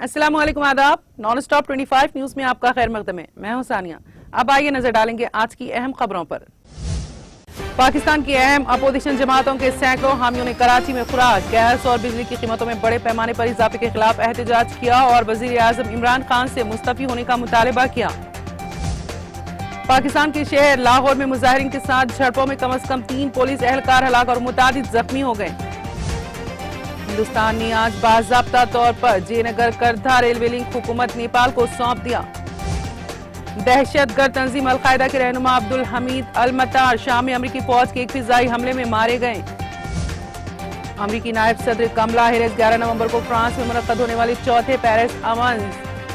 अस्सलाम वालेकुम, आदाब। नॉन स्टॉप 25 न्यूज में आपका खैर मकदम है। मैं हूं सानिया। अब आइए नजर डालेंगे आज की अहम खबरों पर। पाकिस्तान की अहम अपोजिशन जमातों के सैकड़ों हामियों ने कराची में खुराक, गैस और बिजली की कीमतों में बड़े पैमाने पर इजाफे के खिलाफ एहतजाज किया और वजीर आजम इमरान खान से मुस्तफी होने का मुतालबा किया। पाकिस्तान के शहर लाहौर में मुजाहिरीन के साथ झड़पों में कम से कम 3 पुलिस एहलकार हलाक और मुतादिद जख्मी हो गए। हिंदुस्तान ने आज बाज़ाब्ता तौर पर जयनगर करधा रेलवे लिंक हुकूमत नेपाल को सौंप दिया। दहशतगर्द तंजीम अल-कायदा के रहनुमा अब्दुल हमीद अल-मतार शाम में अमरीकी फौज के एक फिजाई हमले में मारे गए। अमरीकी नायब सदर कमला हैरिस 11 नवंबर को फ्रांस में मुनक्कद होने वाले चौथे पेरिस अमन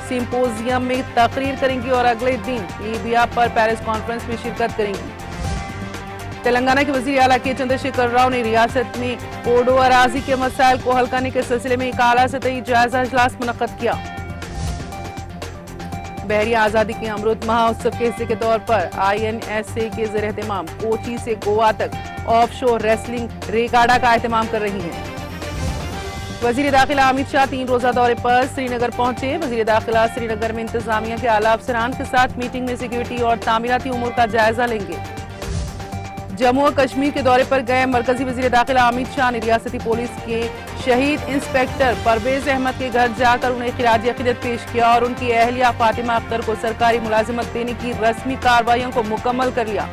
सिंपोजियम में तकरीर करेंगी और अगले दिन लीबिया पर पेरिस कॉन्फ्रेंस में शिरकत करेंगी। तेलंगाना के वजीर आला के चंद्रशेखर राव ने रियासत में कोडो अराजी के मसाइल को हल करने के सिलसिले में एक आला सतही जायजा इजलास मुनक्कद किया। बहरी आजादी के अमृत महोत्सव के हिस्से के तौर पर INSA के ज़ेर एहतमाम कोची से गोवा तक ऑफशोर रेसलिंग रेगाड़ा का एहतमाम कर रही है। वजीर दाखिला अमित शाह 3 रोजा दौरे पर श्रीनगर पहुंचे। वजीर दाखिला श्रीनगर में इंतजामिया के आला अफसरान के साथ मीटिंग में सिक्योरिटी और तामीराती उमूर का जायजा लेंगे। जम्मू और कश्मीर के दौरे पर गए मरकजी वजीर दाखिला अमित शाह ने रियासती पुलिस के शहीद इंस्पेक्टर परवेज अहमद के घर जाकर उन्हें खिराज अकीदत पेश किया और उनकी अहलिया फातिमा अख्तर को सरकारी मुलाजिमत देने की रस्मी कार्रवाइयों को मुकम्मल कर लिया।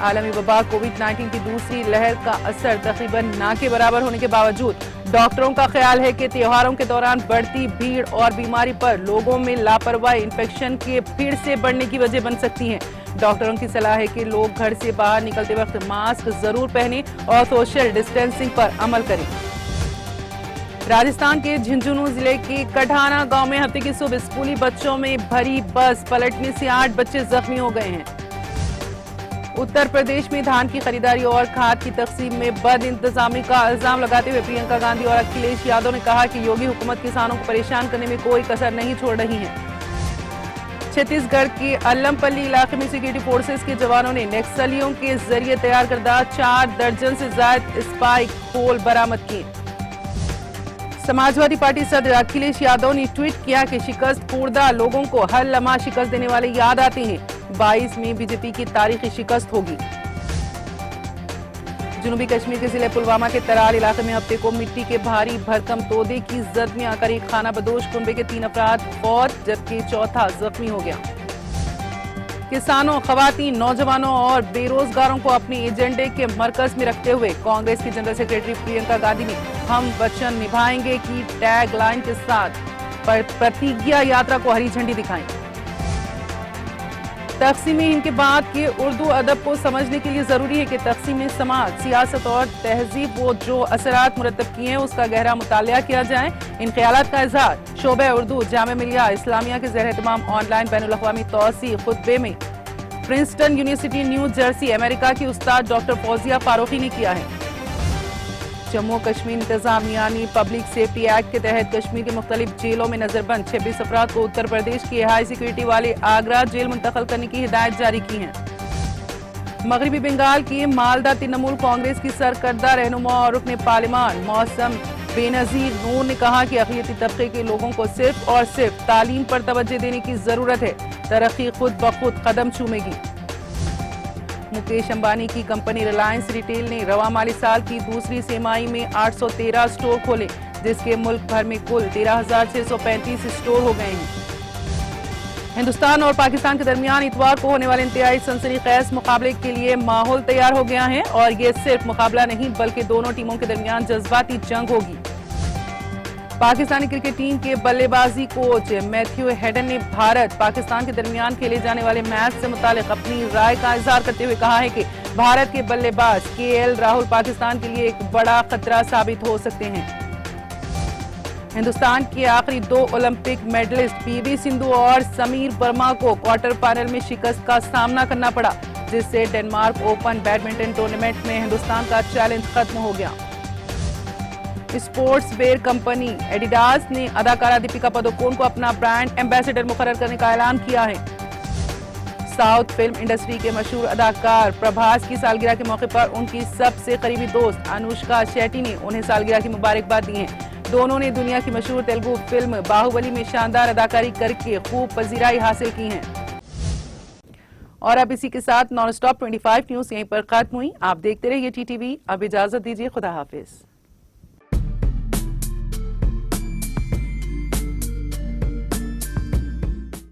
आलमी वबा कोविड-19 की दूसरी लहर का असर तकरीबन ना के बराबर होने के बावजूद डॉक्टरों का ख्याल है कि त्योहारों के दौरान बढ़ती भीड़ और बीमारी पर लोगों में लापरवाही इन्फेक्शन के फिर से बढ़ने की वजह बन सकती है। डॉक्टरों की सलाह है कि लोग घर से बाहर निकलते वक्त मास्क जरूर पहनें और सोशल डिस्टेंसिंग पर अमल करें। राजस्थान के झुंझुनू जिले के कढ़ाना गांव में हफ्ते की सुबह स्कूली बच्चों में भरी बस पलटने से 8 बच्चे जख्मी हो गए हैं। उत्तर प्रदेश में धान की खरीदारी और खाद की तकसीम में बद इंतजामी का इल्जाम लगाते हुए प्रियंका गांधी और अखिलेश यादव ने कहा कि योगी हुकूमत किसानों को परेशान करने में कोई कसर नहीं छोड़ रही है। छत्तीसगढ़ के अल्लमपल्ली इलाके में सिक्योरिटी फोर्सेस के जवानों ने नक्सलियों के जरिए तैयार करदा 4 दर्जन से ज्यादा स्पाइक होल बरामद किए। समाजवादी पार्टी सदर अखिलेश यादव ने ट्वीट किया कि शिकस्त खुर्दा लोगों को हर लम्हा शिकस्त देने वाले याद आते हैं। 22 में बीजेपी की तारीखी शिकस्त होगी। जनूबी कश्मीर के जिले पुलवामा के तराल इलाके में हफ्ते को मिट्टी के भारी भरकम तोदे की जद में आकर एक खाना बदोश कुनबे के 3 अफराद फौत जबकि चौथा जख्मी हो गया। किसानों, खवातीन, नौजवानों और बेरोजगारों को अपने एजेंडे के मरकज में रखते हुए कांग्रेस की जनरल सेक्रेटरी प्रियंका गांधी ने हम वचन निभाएंगे की टैग लाइन के साथ प्रतिज्ञा यात्रा को हरी झंडी दिखाई। तकसीम हिंद के बाद के उर्दू अदब को समझने के लिए जरूरी है कि तकसीम समाज, सियासत और तहजीब वो जो असरात मुरतब किए हैं उसका गहरा मुतालिया किया जाए। इन ख्यालात का इजहार शोबे उर्दू जामिया मिलिया इस्लामिया के ज़ेर एहतमाम ऑनलाइन बैनुल-अक़वामी तौसीफ़ खुतबे में Princeton university new Jersey America की उस्ताद डॉक्टर फौजिया फारूकी ने किया है। जम्मू कश्मीर इंतजामिया ने पब्लिक सेफ्टी एक्ट के तहत कश्मीर के मुख्तलिफ जेलों में नजरबंद 26 अफराद को उत्तर प्रदेश की हाई सिक्योरिटी वाले आगरा जेल मुंतकिल करने की हिदायत जारी की है। मगरबी बंगाल की मालदा तृणमूल कांग्रेस की सरकर्दा रहनुमा और रुकने पार्लिमान मौसम बेनजीर नूर ने कहा कि अक़लियती तबके के लोगों को सिर्फ और सिर्फ तालीम पर तवज्जो देने की जरूरत है। तरक्की खुद ब खुद कदम चूमेगी। मुकेश अंबानी की कंपनी रिलायंस रिटेल ने रवा माली साल की दूसरी तिमाही में 813 स्टोर खोले, जिसके मुल्क भर में कुल 13,635 स्टोर हो गए हैं। हिंदुस्तान और पाकिस्तान के दरमियान इतवार को होने वाले इंतहाई सनसनीखेज मुकाबले के लिए माहौल तैयार हो गया है और ये सिर्फ मुकाबला नहीं बल्कि दोनों टीमों के दरमियान जज्बाती जंग होगी। पाकिस्तानी क्रिकेट टीम के बल्लेबाजी कोच मैथ्यू हेडन ने भारत पाकिस्तान के दरमियान खेले जाने वाले मैच से मुतालिक अपनी राय का इजहार करते हुए कहा है कि भारत के बल्लेबाज KL राहुल पाकिस्तान के लिए एक बड़ा खतरा साबित हो सकते हैं। हिंदुस्तान के आखिरी 2 ओलंपिक मेडलिस्ट PV सिंधु और समीर वर्मा को क्वार्टर फाइनल में शिकस्त का सामना करना पड़ा, जिससे डेनमार्क ओपन बैडमिंटन टूर्नामेंट में हिंदुस्तान का चैलेंज खत्म हो गया। स्पोर्ट्स वेयर कंपनी एडिडास ने अदाकारा दीपिका पादुकोण को अपना ब्रांड एम्बेसडर मुकर्रर करने का ऐलान किया है। साउथ फिल्म इंडस्ट्री के मशहूर अदाकार प्रभास की सालगिरह के मौके पर उनकी सबसे करीबी दोस्त अनुष्का शेट्टी ने उन्हें सालगिरह की मुबारकबाद दी है। दोनों ने दुनिया की मशहूर तेलुगु फिल्म बाहुबली में शानदार अदाकारी करके खूब पजीराई हासिल की है। और अब इसी के साथ नॉन स्टॉप 25 न्यूज यहीं पर खत्म हुई। आप देखते रहिए टीटीवी। अब इजाजत दीजिए, खुदा हाफिज।